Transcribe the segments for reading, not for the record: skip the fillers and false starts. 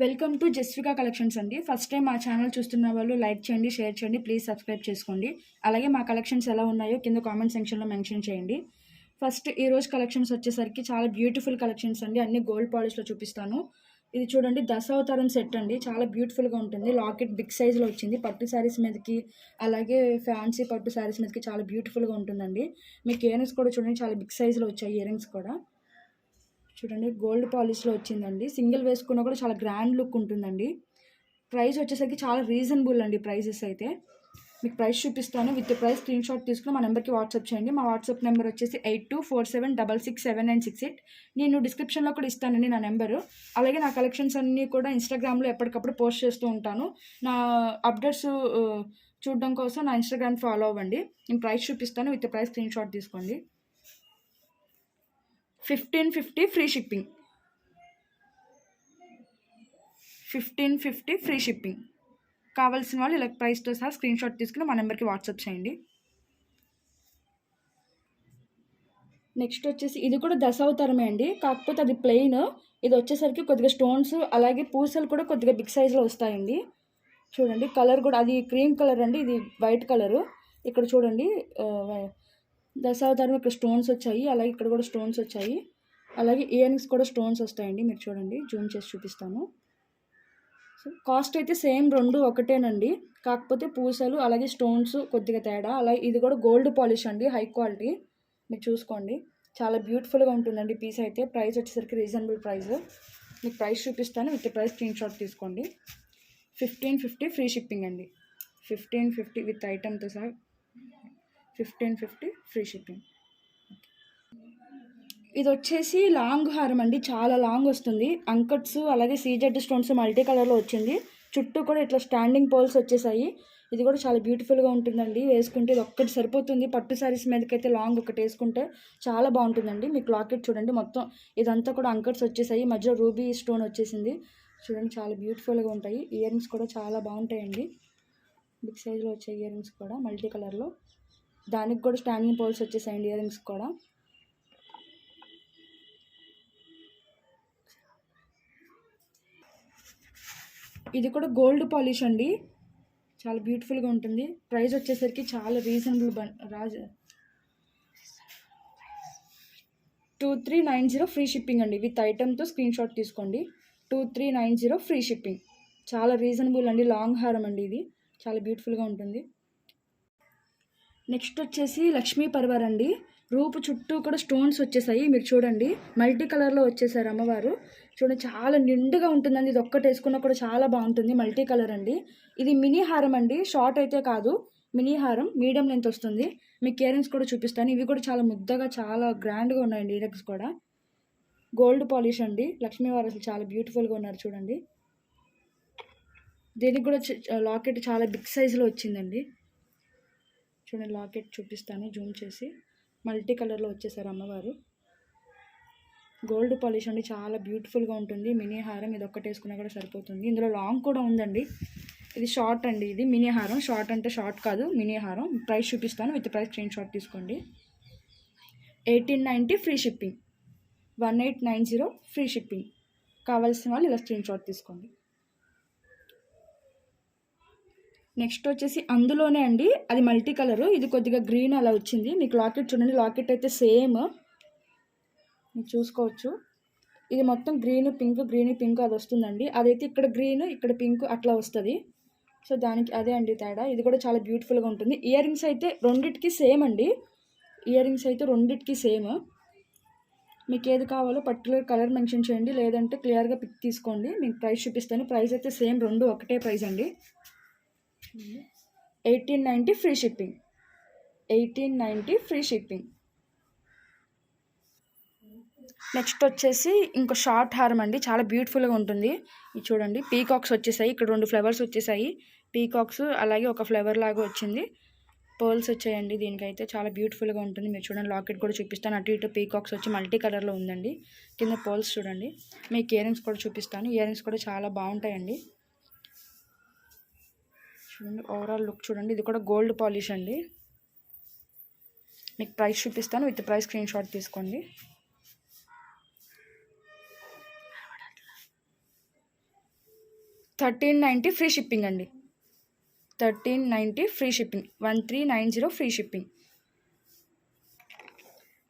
Welcome to జస్వికా collections అండి. First time మా channel చూస్తున్న వాళ్ళు లైక్ చేయండి, షేర్ చేయండి, ప్లీజ్ సబ్స్క్రైబ్ చేసుకోండి. అలాగే మా కలెక్షన్స్ ఎలా ఉన్నాయో కింద కామెంట్ సెక్షన్లో మెన్షన్ చేయండి. ఫస్ట్ ఈరోజు కలెక్షన్స్ వచ్చేసరికి చాలా బ్యూటిఫుల్ కలెక్షన్స్ అండి. అన్ని గోల్డ్ పాలిష్లో చూపిస్తాను. ఇది చూడండి, దశావతారం సెట్ అండి. చాలా బ్యూటిఫుల్గా ఉంటుంది. లాకెట్ బిగ్ సైజ్లో వచ్చింది. పట్టు శారీస్ మీదకి అలాగే ఫ్యాన్సీ పట్టు శారీస్ మీదకి చాలా బ్యూటిఫుల్గా ఉంటుందండి. మీకు ఇయర్ రింగ్స్ కూడా చూడండి, చాలా బిగ్ సైజ్లో వచ్చాయి ఇయర్ రింగ్స్ కూడా. చూడండి, గోల్డ్ పాలిష్లో వచ్చిందండి. సింగిల్ వేసుకున్నా కూడా చాలా గ్రాండ్ లుక్ ఉంటుందండి. ప్రైస్ వచ్చేసరికి చాలా రీజనబుల్ అండి. ప్రైసెస్ అయితే మీకు ప్రైస్ చూపిస్తాను. విత్ ప్రైస్ స్క్రీన్ షాట్ తీసుకుని మా నెంబర్కి వాట్సాప్ చేయండి. మా వాట్సాప్ నెంబర్ వచ్చేసి 8247667996. నేను డిస్క్రిప్షన్లో కూడా ఇస్తానండి నా నెంబరు. అలాగే నా కలెక్షన్స్ అన్నీ కూడా ఇన్స్టాగ్రామ్లో ఎప్పటికప్పుడు పోస్ట్ చేస్తూ ఉంటాను. నా అప్డేట్స్ చూడడం కోసం నా ఇన్స్టాగ్రామ్ ఫాలో అవ్వండి. నేను ప్రైస్ చూపిస్తాను. విత్ ప్రైస్ స్క్రీన్ షాట్ తీసుకోండి. 1550 ఫ్రీ షిప్పింగ్. 1550 free shipping. కావాల్సిన వాళ్ళు ఇలా ప్రైస్తో సహా స్క్రీన్ షాట్ తీసుకుని మా నెంబర్కి వాట్సాప్ చేయండి. నెక్స్ట్ వచ్చేసి ఇది కూడా దశావతారమే అండి, కాకపోతే అది ప్లెయిన్. ఇది వచ్చేసరికి కొద్దిగా స్టోన్స్ అలాగే పూసలు కూడా కొద్దిగా బిగ్ సైజులో వస్తాయండి. చూడండి, కలర్ కూడా అది క్రీమ్ కలర్ అండి, ఇది వైట్ కలరు. ఇక్కడ చూడండి, దశావతారం ఇక్కడ స్టోన్స్ వచ్చాయి, అలాగే ఇక్కడ కూడా స్టోన్స్ వచ్చాయి. అలాగే ఇయర్ రింగ్స్ కూడా స్టోన్స్ వస్తాయండి. మీరు చూడండి, జూమ్ చేసి చూపిస్తాను. సో కాస్ట్ అయితే సేమ్ రెండు ఒకటేనండి, కాకపోతే పూసలు అలాగే స్టోన్స్ కొద్దిగా తేడా. అలాగే ఇది కూడా గోల్డ్ పాలిష్ అండి, హై క్వాలిటీ. మీరు చూసుకోండి, చాలా బ్యూటిఫుల్గా ఉంటుందండి పీస్ అయితే. ప్రైస్ వచ్చేసరికి రీజనబుల్ ప్రైస్. మీకు ప్రైస్ చూపిస్తాను. విత్ ప్రైస్ స్క్రీన్ షాట్ తీసుకోండి. 1550 ఫ్రీ షిప్పింగ్ అండి. 1550 విత్ ఐటమ్తో సహా 1550 ఫ్రీ షిప్పింగ్. ఇది వచ్చేసి లాంగ్ హారం అండి, చాలా లాంగ్ వస్తుంది. అంకట్స్ అలాగే సీజెడ్ స్టోన్స్ మల్టీ కలర్లో వచ్చింది. చుట్టూ కూడా ఇట్లా స్టాండింగ్ పోల్స్ వచ్చేసాయి. ఇది కూడా చాలా బ్యూటిఫుల్గా ఉంటుందండి. వేసుకుంటే ఇది ఒక్కటి సరిపోతుంది. పట్టు శారీస్ మీదకైతే లాంగ్ ఒకటి వేసుకుంటే చాలా బాగుంటుందండి. మీకు లాకెట్ చూడండి, మొత్తం ఇదంతా కూడా అంకట్స్ వచ్చేసాయి. మధ్యలో రూబీ స్టోన్ వచ్చేసింది. చూడండి, చాలా బ్యూటిఫుల్గా ఉంటాయి. ఇయర్ రింగ్స్ కూడా చాలా బాగుంటాయండి. బిగ్ సైజ్లో వచ్చే ఇయర్ రింగ్స్ కూడా మల్టీ కలర్లో. దానికి కూడా స్టాండింగ్ పోల్స్ వచ్చేసాయండి ఇయర్ రింగ్స్ కూడా. ఇది కూడా గోల్డ్ పాలిష్ అండి, చాలా బ్యూటిఫుల్గా ఉంటుంది. ప్రైస్ వచ్చేసరికి చాలా రీజనబుల్. 2390 ఫ్రీ షిప్పింగ్ అండి. విత్ ఐటమ్తో స్క్రీన్ షాట్ తీసుకోండి. 2390 ఫ్రీ షిప్పింగ్. చాలా రీజనబుల్ అండి. లాంగ్ హారం అండి, ఇది చాలా బ్యూటిఫుల్గా ఉంటుంది. నెక్స్ట్ వచ్చేసి లక్ష్మీ పర్వార్ అండి. రూపు చుట్టూ కూడా స్టోన్స్ వచ్చేసాయి. మీరు చూడండి, మల్టీ కలర్లో వచ్చేసారు అమ్మవారు. చూడండి, చాలా నిండుగా ఉంటుందండి. ఇది ఒక్కటి వేసుకున్నా కూడా చాలా బాగుంటుంది. మల్టీ కలర్ అండి. ఇది మినీ హారం అండి, షార్ట్ అయితే కాదు, మినీ హారం, మీడియం లెంత్ వస్తుంది. మీకు ఇయర్ రింగ్స్ కూడా చూపిస్తాను. ఇవి కూడా చాలా ముద్దగా చాలా గ్రాండ్గా ఉన్నాయండి. ఇయర్ రింగ్స్ కూడా గోల్డ్ పాలిష్ అండి. లక్ష్మీవారు అసలు చాలా బ్యూటిఫుల్గా ఉన్నారు చూడండి. దీనికి కూడా లాకెట్ చాలా బిగ్ సైజులో వచ్చిందండి. చూడండి, లాకెట్ చూపిస్తాను జూమ్ చేసి. మల్టీ కలర్లో వచ్చేసారు అమ్మవారు. గోల్డ్ పాలిష్ అండి, చాలా బ్యూటిఫుల్గా ఉంటుంది. మినీ హారం ఇది ఒక్కటి వేసుకున్నా కూడా సరిపోతుంది. ఇందులో లాంగ్ కూడా ఉందండి. ఇది షార్ట్ అండి, ఇది మినీ హారం. షార్ట్ అంటే షార్ట్ కాదు, మినీ హారం. ప్రైస్ చూపిస్తాను. విత్ ప్రైస్ స్క్రీన్ షాట్ తీసుకోండి. 1890 ఫ్రీ షిప్పింగ్. 1890 free shipping. కావాల్సిన వాళ్ళు ఇలా స్క్రీన్ షాట్ తీసుకోండి. నెక్స్ట్ వచ్చేసి అందులోనే అండి, అది మల్టీ కలరు, ఇది కొద్దిగా గ్రీన్ అలా వచ్చింది. మీకు లాకెట్ చూడండి, లాకెట్ అయితే సేమ్ మీరు చూసుకోవచ్చు. ఇది మొత్తం గ్రీన్ పింక్ అది వస్తుందండి. అదైతే ఇక్కడ గ్రీన్ ఇక్కడ పింక్ అట్లా వస్తుంది. సో దానికి అదే అండి తేడా. ఇది కూడా చాలా బ్యూటిఫుల్గా ఉంటుంది. ఇయర్ రింగ్స్ అయితే రెండిటికి సేమ్ అండి. ఇయర్ రింగ్స్ అయితే రెండిటికి సేమ్. మీకు ఏది కావాలో పర్టికులర్ కలర్ మెన్షన్ చేయండి, లేదంటే క్లియర్గా పిక్ తీసుకోండి. మీకు ప్రైస్ చూపిస్తాను. ప్రైస్ అయితే సేమ్, రెండు ఒకటే ప్రైస్ అండి. 1890 free shipping. 1890 free shipping. Next వచ్చేసి ఇంకో షార్ట్ హారం అండి, చాలా బ్యూటిఫుల్గా ఉంటుంది. ఇది చూడండి, పీకాక్స్ వచ్చేసాయి. ఇక్కడ 2 ఫ్లవర్స్ వచ్చేసాయి, పీకాక్స్. అలాగే ఒక ఫ్లవర్ లాగా వచ్చింది, పర్ల్స్ వచ్చాయండి. దీనికైతే చాలా బ్యూటిఫుల్గా ఉంటుంది. మీరు చూడండి, లాకెట్ కూడా చూపిస్తాను. అటు ఇటు పీకాక్స్ వచ్చి మల్టీ కలర్లో ఉందండి. కింద పర్ల్స్ చూడండి. మీకు ఇయర్ రింగ్స్ కూడా చూపిస్తాను. ఇయర్ రింగ్స్ కూడా చాలా బాగుంటాయండి. చూడండి, ఓవరాల్ లుక్ చూడండి. ఇది కూడా గోల్డ్ పాలిష్ అండి. మీకు ప్రైస్ చూపిస్తాను. విత్ ప్రైస్ స్క్రీన్ షాట్ తీసుకోండి. 1390 ఫ్రీ షిప్పింగ్ అండి. 1390 free shipping, 1390 free shipping.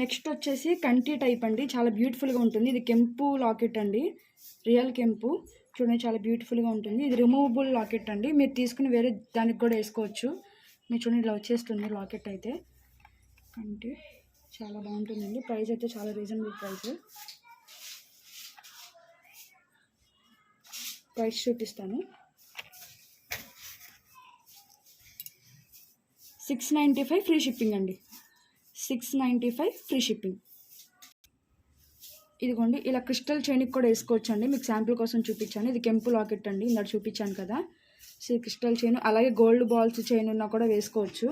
Next వచ్చేసి కంటి టైప్ అండి, చాలా బ్యూటిఫుల్గా ఉంటుంది. ఇది కెంపు లాకెట్ అండి, రియల్ కెంపు. చూడండి చాలా బ్యూటిఫుల్గా ఉంటుంది. ఇది రిమూవబుల్ లాకెట్ అండి, మీరు తీసుకుని వేరే దానికి కూడా వేసుకోవచ్చు. మీరు చూడండి ఇలా వచ్చేస్తుంది లాకెట్ అయితే. కంటి చాలా బాగుంటుందండి. ప్రైస్ అయితే చాలా రీజనబుల్ ప్రైస్ చూపిస్తాను. 695 ఫ్రీ షిప్పింగ్ అండి, 695 ఫ్రీ షిప్పింగ్. ఇదిగోండి ఇలా క్రిస్టల్ చైన్కి కూడా వేసుకోవచ్చు అండి, మీకు శాంపుల్ కోసం చూపించాను. ఇది కెంపు లాకెట్ అండి, ఇందాక చూపించాను కదా. సో క్రిస్టల్ చైన్, అలాగే గోల్డ్ బాల్స్ చైన్ ఉన్నా కూడా వేసుకోవచ్చు,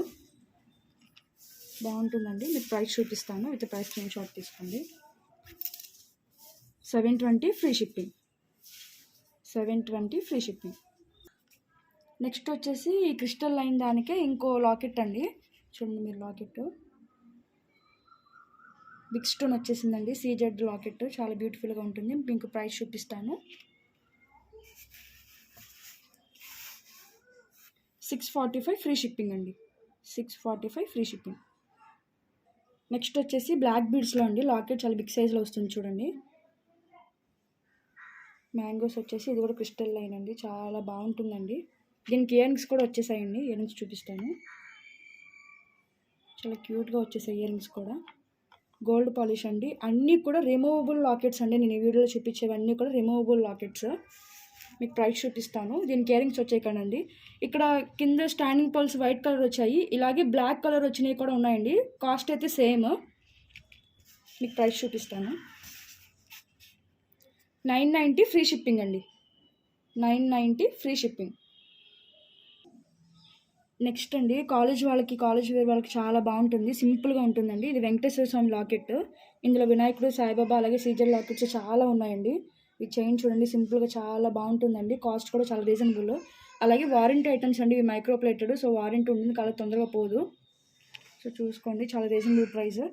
బాగుంటుందండి. మీకు ప్రైస్ చూపిస్తాను, విత్ ప్రైస్ స్క్రీన్ షాట్ తీసుకోండి. 720 free shipping, 720 free shipping. Next వచ్చేసి ఈ క్రిస్టల్ లైన్ దానికే ఇంకో లాకెట్ అండి. చూడండి మీరు లాకెట్ బిగ్ స్టోన్ వచ్చేసిందండి, సీజెడ్ లాకెట్, చాలా బ్యూటిఫుల్గా ఉంటుంది. మీకు ప్రైస్ చూపిస్తాను. 645 ఫ్రీ షిప్పింగ్ అండి, 645 ఫ్రీ షిప్పింగ్. నెక్స్ట్ వచ్చేసి బ్లాక్ బీడ్స్లో అండి లాకెట్, చాలా బిగ్ సైజ్లో వస్తుంది చూడండి. మ్యాంగోస్ వచ్చేసి ఇది కూడా క్రిస్టల్ లైన్ అండి, చాలా బాగుంటుందండి. దీనికి ఇయర్ రింగ్స్ కూడా వచ్చేసాయండి, ఇయర్ రింగ్స్ చూపిస్తాను. చాలా క్యూట్గా వచ్చేసాయి ఇయర్ రింగ్స్ కూడా. గోల్డ్ పాలిష్ అండి, అన్నీ కూడా రిమూవబుల్ లాకెట్స్ అండి. నేను ఈ వీడియోలో చూపించేవన్నీ కూడా రిమూవబుల్ లాకెట్స్. మీకు ప్రైస్ చూపిస్తాను. దీనికి ఇయర్ రింగ్స్ వచ్చాయి కదండి, ఇక్కడ కింద స్టాండింగ్ పర్ల్స్ వైట్ కలర్ వచ్చాయి, ఇలాగే బ్లాక్ కలర్ వచ్చినవి కూడా ఉన్నాయండి. కాస్ట్ అయితే సేమ్. మీకు ప్రైస్ చూపిస్తాను. 990 ఫ్రీ షిప్పింగ్ అండి, 990 ఫ్రీ షిప్పింగ్. నెక్స్ట్ అండి కాలేజ్ వేర్ వాళ్ళకి చాలా బాగుంటుంది, సింపుల్గా ఉంటుందండి. ఇది వెంకటేశ్వర స్వామి లాకెట్, ఇందులో వినాయకుడు, సాయిబాబా, అలాగే సీజర్ లాకెట్స్ చాలా ఉన్నాయండి. ఈ చైన్ చూడండి సింపుల్గా చాలా బాగుంటుందండి, కాస్ట్ కూడా చాలా రీజనబుల్. అలాగే వారంటీ ఐటమ్స్ అండి, ఇవి మైక్రో ప్లేటెడ్, సో వారంటీ ఉంటుంది, కలర్ తొందరగా పోదు. సో చూసుకోండి, చాలా రీజనబుల్ ప్రైస్.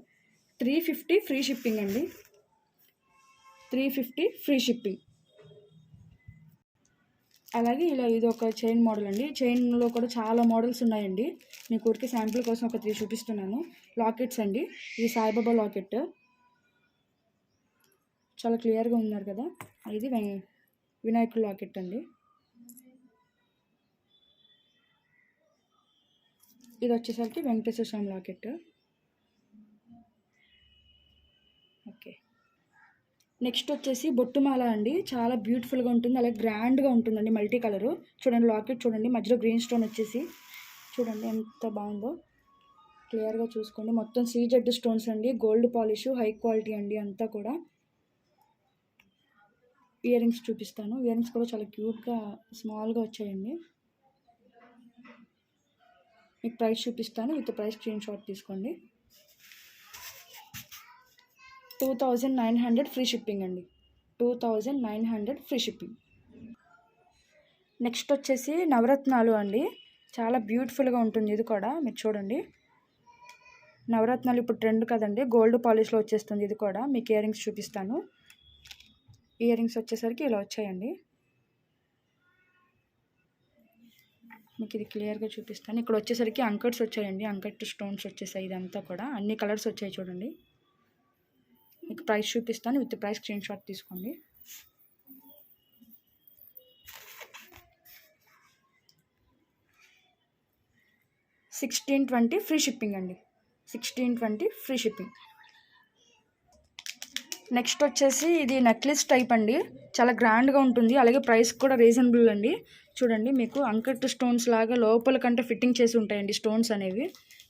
350 ఫ్రీ షిప్పింగ్ అండి, 350 ఫ్రీ షిప్పింగ్. అలాగే ఇలా ఇది ఒక చైన్ మోడల్ అండి, చైన్లో కూడా చాలా మోడల్స్ ఉన్నాయండి. మీకు ఊరికి శాంపుల్ కోసం ఒక 3 చూపిస్తున్నాను. లాకెట్స్ అండి, ఇది సాయిబాబా లాకెట్, చాలా క్లియర్గా ఉన్నారు కదా. ఇది వినాయకుడు లాకెట్ అండి. ఇది వచ్చేసరికి వెంకటేశ్వర స్వామి లాకెట్. ఓకే, నెక్స్ట్ వచ్చేసి బొట్టుమాల అండి, చాలా బ్యూటిఫుల్గా ఉంటుంది, అలాగే గ్రాండ్గా ఉంటుందండి. మల్టీ కలరు చూడండి, లాకెట్ చూడండి, మధ్యలో గ్రీన్ స్టోన్ వచ్చేసి చూడండి ఎంత బాగుందో, క్లియర్గా చూసుకోండి. మొత్తం సీజెడ్ స్టోన్స్ అండి, గోల్డ్ పాలిష్, హై క్వాలిటీ అండి అంతా కూడా. ఇయర్ రింగ్స్ చూపిస్తాను. ఇయర్ రింగ్స్ కూడా చాలా క్యూట్గా స్మాల్గా వచ్చాయండి. మీకు ప్రైస్ చూపిస్తాను, విత్ ప్రైస్ స్క్రీన్ షాట్ తీసుకోండి. 2900 ఫ్రీ షిప్పింగ్ అండి, 2900 ఫ్రీ షిప్పింగ్. నెక్స్ట్ వచ్చేసి నవరత్నాలు అండి, చాలా బ్యూటిఫుల్గా ఉంటుంది. ఇది కూడా మీరు చూడండి, నవరత్నాలు ఇప్పుడు ట్రెండ్ కదండి, గోల్డ్ పాలిష్లో వచ్చేస్తుంది. ఇది కూడా మీకు ఇయర్ రింగ్స్ చూపిస్తాను. ఇయర్ రింగ్స్ వచ్చేసరికి ఇలా వచ్చాయండి, మీకు ఇది క్లియర్గా చూపిస్తాను. ఇక్కడ వచ్చేసరికి అంకట్స్ వచ్చాయండి, అంకట్ స్టోన్స్ వచ్చేసాయి. ఇదంతా కూడా అన్ని కలర్స్ వచ్చాయి చూడండి. మీకు ప్రైస్ చూపిస్తాను, విత్ ప్రైస్ స్క్రీన్ షాట్ తీసుకోండి. 1620 ఫ్రీ షిప్పింగ్ అండి, 1620 ఫ్రీ షిప్పింగ్. నెక్స్ట్ వచ్చేసి ఇది నెక్లెస్ టైప్ అండి, చాలా గ్రాండ్గా ఉంటుంది, అలాగే ప్రైస్ కూడా రీజనబుల్ అండి. చూడండి మీకు అంకట్ స్టోన్స్ లాగా లోపల కంటే ఫిట్టింగ్ చేసి ఉంటాయండి స్టోన్స్ అనేవి,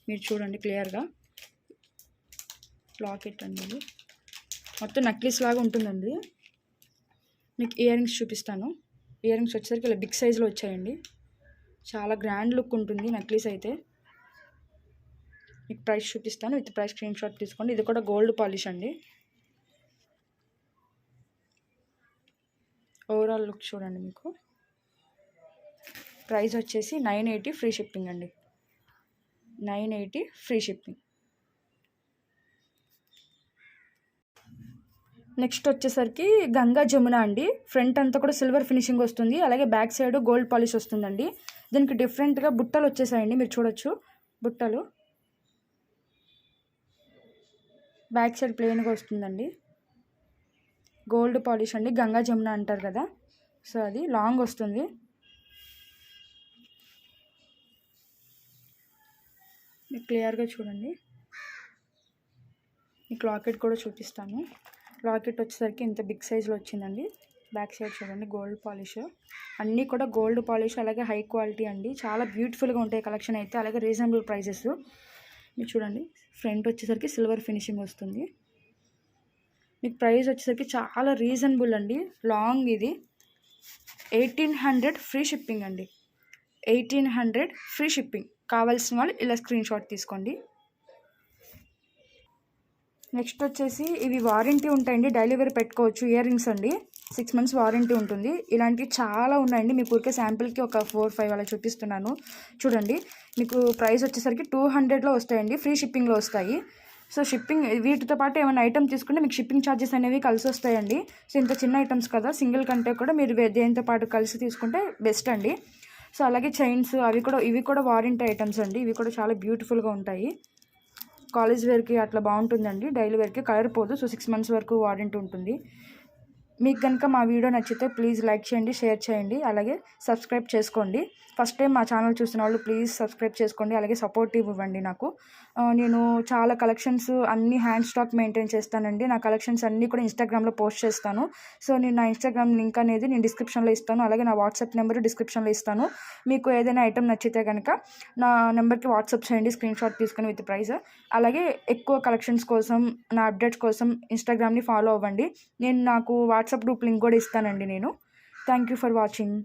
మీరు చూడండి క్లియర్గా. లాకెట్ అండి, ఇది మొత్తం నెక్లెస్ లాగా ఉంటుందండి. మీకు ఇయర్ రింగ్స్ చూపిస్తాను. ఇయర్ రింగ్స్ వచ్చేసరికి ఇలా బిగ్ సైజులో వచ్చాయండి, చాలా గ్రాండ్ లుక్ ఉంటుంది నెక్లెస్ అయితే. మీకు ప్రైస్ చూపిస్తాను, విత్ ప్రైస్ స్క్రీన్ షాట్ తీసుకోండి. ఇది కూడా గోల్డ్ పాలిష్ అండి. ఓవరాల్ లుక్ చూడండి, మీకు ప్రైస్ వచ్చేసి 980 ఫ్రీ షిప్పింగ్ అండి, 980 ఫ్రీ షిప్పింగ్. నెక్స్ట్ వచ్చేసరికి గంగా జమున అండి. ఫ్రంట్ అంతా కూడా సిల్వర్ ఫినిషింగ్ వస్తుంది, అలాగే బ్యాక్ సైడ్ గోల్డ్ పాలిష్ వస్తుందండి. దీనికి డిఫరెంట్గా బుట్టలు వచ్చేసాయండి, మీరు చూడొచ్చు బుట్టలు. బ్యాక్ సైడ్ ప్లెయిన్గా వస్తుందండి. గోల్డ్ పాలిష్ అండి, గంగా జమున అంటారు కదా, సో అది లాంగ్ వస్తుంది. మీకు క్లియర్గా చూడండి. మీకు లాకెట్ కూడా చూపిస్తాను. లాకెట్ వచ్చేసరికి ఇంత బిగ్ సైజులో వచ్చిందండి. బ్యాక్ సైడ్ చూడండి గోల్డ్ పాలిష్, అన్నీ కూడా గోల్డ్ పాలిష్, అలాగే హై క్వాలిటీ అండి. చాలా బ్యూటిఫుల్గా ఉంటాయి కలెక్షన్ అయితే, అలాగే రీజనబుల్ ప్రైజెస్. మీరు చూడండి ఫ్రంట్ వచ్చేసరికి సిల్వర్ ఫినిషింగ్ వస్తుంది. మీకు ప్రైస్ వచ్చేసరికి చాలా రీజనబుల్ అండి. లాంగ్ ఇది 1800 ఫ్రీ షిప్పింగ్ అండి. 1800 ఫ్రీ షిప్పింగ్. కావాల్సిన వాళ్ళు ఇలా స్క్రీన్ షాట్ తీసుకోండి. నెక్స్ట్ వచ్చేసి ఇవి వారంటీ ఉంటాయండి, డైలీ వేర్ పెట్టుకోవచ్చు. ఇయర్ రింగ్స్ అండి, 6 months వారంటీ ఉంటుంది. ఇలాంటివి చాలా ఉన్నాయండి, మీకు ఊరికే శాంపిల్కి ఒక 4-5 అలా చూపిస్తున్నాను. చూడండి మీకు ప్రైస్ వచ్చేసరికి 200లో వస్తాయండి, ఫ్రీ షిప్పింగ్లో వస్తాయి. సో షిప్పింగ్ వీటితో పాటు ఏమైనా ఐటమ్ తీసుకుంటే మీకు షిప్పింగ్ ఛార్జెస్ అనేవి కలిసి వస్తాయండి. సో ఇంత చిన్న ఐటమ్స్ కదా, సింగిల్ కంటే కూడా మీరు దేనితో పాటు కలిసి తీసుకుంటే బెస్ట్ అండి. సో అలాగే చైన్స్ ఇవి కూడా వారంటీ ఐటమ్స్ అండి. ఇవి కూడా చాలా బ్యూటిఫుల్గా ఉంటాయి. కాలేజ్ వేర్కి అట్లా బాగుంటుందండి, డైలీ వేర్కి కలర్ పోదు. సో 6 months వరకు వారంటీ ఉంటుంది. మీకు కనుక మా వీడియో నచ్చితే ప్లీజ్ లైక్ చేయండి, షేర్ చేయండి, అలాగే సబ్స్క్రైబ్ చేసుకోండి. ఫస్ట్ టైం మా ఛానల్ చూస్తున్న వాళ్ళు ప్లీజ్ సబ్స్క్రైబ్ చేసుకోండి, అలాగే సపోర్టివ్ ఇవ్వండి నాకు. నేను చాలా కలెక్షన్స్ అన్నీ హ్యాండ్ స్టాక్ మెయింటైన్ చేస్తానండి. నా కలెక్షన్స్ అన్నీ కూడా ఇన్స్టాగ్రామ్లో పోస్ట్ చేస్తాను. సో నేను నా ఇన్స్టాగ్రామ్ లింక్ అనేది నేను డిస్క్రిప్షన్లో ఇస్తాను, అలాగే నా వాట్సాప్ నెంబర్ డిస్క్రిప్షన్లో ఇస్తాను. మీకు ఏదైనా ఐటమ్ నచ్చితే కనుక నా నెంబర్కి వాట్సాప్ చేయండి, స్క్రీన్ షాట్ తీసుకొని విత్ ప్రైస్. అలాగే ఎక్కువ కలెక్షన్స్ కోసం, నా అప్డేట్స్ కోసం ఇన్స్టాగ్రామ్ని ఫాలో అవ్వండి. నాకు వాట్సాప్ గ్రూప్ లింక్ కూడా ఇస్తానండి నేను. Thank you for watching.